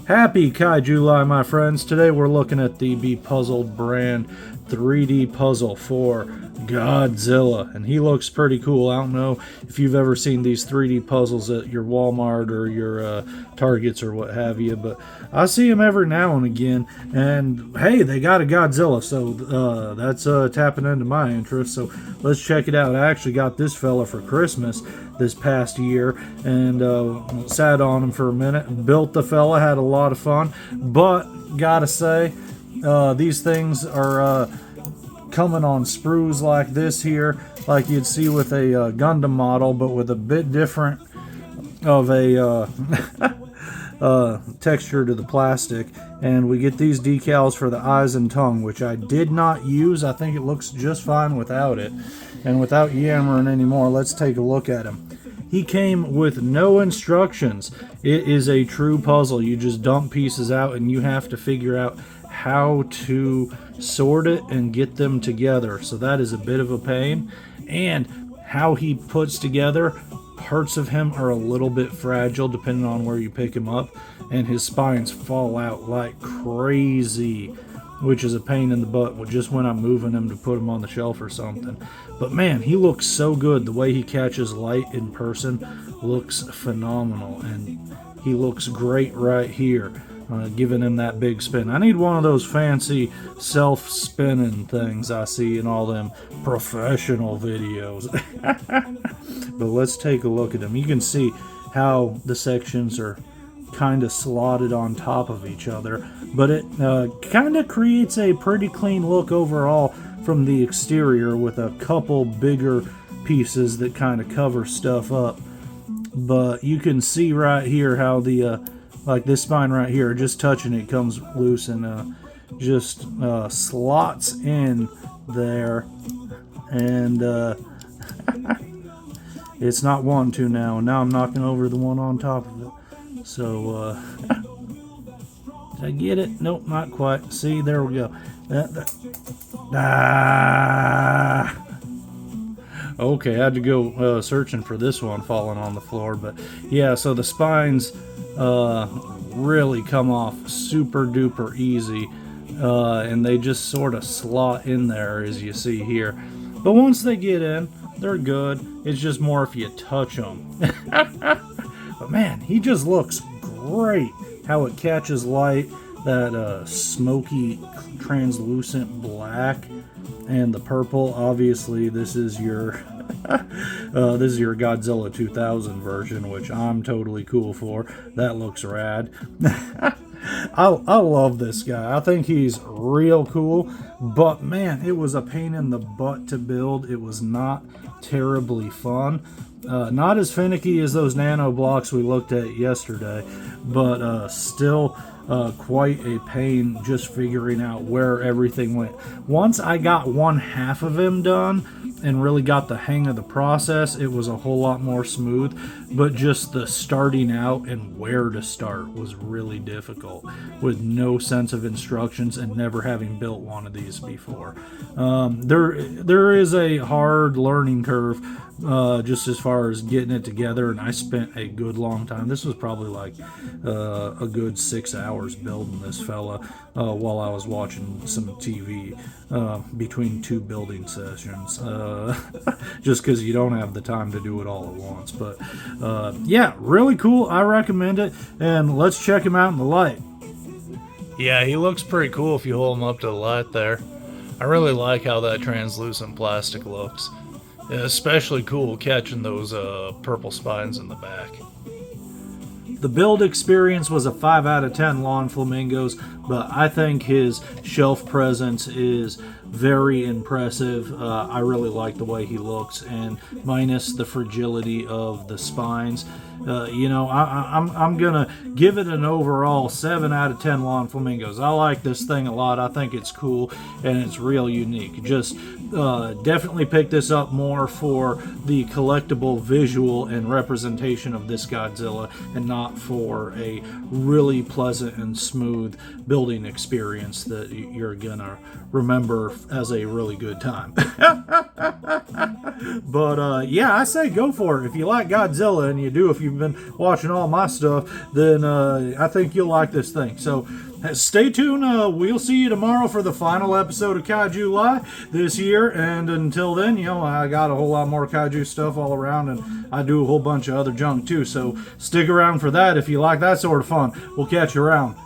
Happy Kaiju Lie, my friends. Today we're looking at the BePuzzled brand 3D puzzle for Godzilla, and he looks pretty cool. I don't know if you've ever seen these 3D puzzles at your Walmart or your Targets or what have you, but I see them every now and again, and hey, they got a Godzilla, so that's tapping into my interest, so let's check it out. I actually got this fella for Christmas this past year, and sat on him for a minute, built the fella, had a lot of fun, but gotta say, these things are coming on sprues like this here, like you'd see with a Gundam model, but with a bit different of a texture to the plastic. And we get these decals for the eyes and tongue, which I did not use. I think it looks just fine without it. And without yammering anymore, let's take a look at him. He came with no instructions. It is a true puzzle. You just dump pieces out and you have to figure out how to sort it and get them together. So that is a bit of a pain. And how he puts together, parts of him are a little bit fragile depending on where you pick him up, and his spines fall out like crazy, which is a pain in the butt just when I'm moving him to put him on the shelf or something. But man, he looks so good. The way he catches light in person looks phenomenal, and he looks great right here, giving him that big spin. I need one of those fancy self-spinning things I see in all them professional videos. But let's take a look at him. You can see how the sections are kind of slotted on top of each other, but it kind of creates a pretty clean look overall from the exterior, with a couple bigger pieces that kind of cover stuff up. But you can see right here how the like this spine right here, just touching it comes loose and just slots in there, and it's not wanting to now, and now I'm knocking over the one on top of it. So did I get it? Nope, not quite. See, there we go. Okay, I had to go searching for this one falling on the floor, but yeah, so the spines really come off super duper easy, and they just sort of slot in there as you see here. But once they get in, they're good. It's just more if you touch them. But man, he just looks great. How it catches light, that smoky translucent black, and the purple. Obviously this is your this is your Godzilla 2000 version, which I'm totally cool for. That looks rad. I love this guy. I think he's real cool, but man, it was a pain in the butt to build. It was not terribly fun. Not as finicky as those nano blocks we looked at yesterday, but still quite a pain just figuring out where everything went. Once I got one half of him done and really got the hang of the process, it was a whole lot more smooth, but just the starting out and where to start was really difficult with no sense of instructions and never having built one of these before. There is a hard learning curve just as far as getting it together, and I spent a good long time. This was probably like a good 6 hours building this fella while I was watching some TV between two building sessions, just because you don't have the time to do it all at once. But yeah, really cool. I recommend it, and let's check him out in the light. Yeah, he looks pretty cool if you hold him up to the light there. I really like how that translucent plastic looks. Especially cool catching those purple spines in the back. The build experience was a 5 out of 10 Lawn Flamingos, but I think his shelf presence is very impressive. I really like the way he looks, and minus the fragility of the spines, I'm gonna give it an overall 7 out of 10 Lawn Flamingos. I like this thing a lot. I think it's cool and it's real unique. Just definitely pick this up more for the collectible visual and representation of this Godzilla, and not for a really pleasant and smooth building experience that you're gonna remember as a really good time. But yeah, I say go for it. If you like Godzilla, and you do if you've been watching all my stuff, then I think you'll like this thing. So stay tuned. We'll see you tomorrow for the final episode of Kaiju Live this year. And until then, you know, I got a whole lot more Kaiju stuff all around, and I do a whole bunch of other junk too. So stick around for that if you like that sort of fun. We'll catch you around.